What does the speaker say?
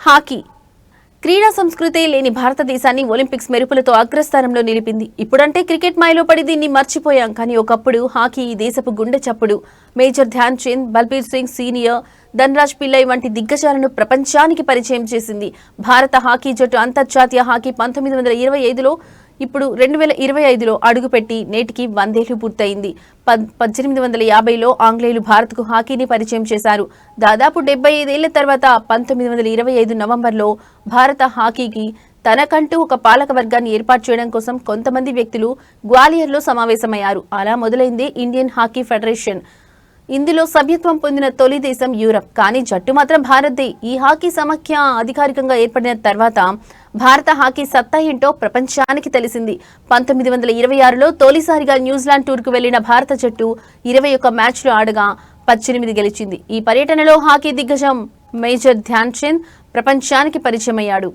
Hockey క్రీడా సంస్కృతి లేని భారతదేశాన్ని ఒలింపిక్స్ మెరుపులతో అగ్రస్థానంలో నిలిపింది. ఇప్పుడంటే క్రికెట్ మాయలో పడి దీన్ని మర్చిపోయాం. కానీ ఒకప్పుడు హాకీ ఈ దేశపు గుండె చప్పుడు. మేజర్ ధ్యాన్ చంద్, బల్బీర్ సింగ్ సీనియర్, ధన్రాజ్ పిల్లై వంటి దిగ్గజాలను ప్రపంచానికి పరిచయం చేసింది. భారత హాకీ జట్టు అంతర్జాతీయ హాకీ 1925లో ఇప్పుడు 2025లో అడుగుపెట్టి నేటికి 100 ఏళ్లు పూర్తయింది. 1850లో ఆంగ్లేయులు భారత్కు హాకీని పరిచయం చేశారు. దాదాపు 75 ఏళ్ల తర్వాత 1925 నవంబర్లో భారత హాకీకి తనకంటూ ఒక పాలక వర్గాన్ని ఏర్పాటు చేయడం కోసం కొంతమంది వ్యక్తులు గ్వాలియర్లో సమావేశమయ్యారు. అలా మొదలైంది ఇండియన్ హాకీ ఫెడరేషన్. ఇందులో సభ్యత్వం పొందిన తొలి దేశం యూరప్. కానీ జట్టు మాత్రం భారత్దే. ఈ హాకీ సమాఖ్య అధికారికంగా ఏర్పడిన తర్వాత భారత హాకీ సత్తా ఏంటో ప్రపంచానికి తెలిసింది. 1926లో తొలిసారిగా న్యూజిలాండ్ టూర్కు వెళ్లిన భారత జట్టు 21 మ్యాచ్లు ఆడగా 18 గెలిచింది. ఈ పర్యటనలో హాకీ దిగ్గజం మేజర్ ధ్యాన్ చంద్ ప్రపంచానికి పరిచయమయ్యాడు.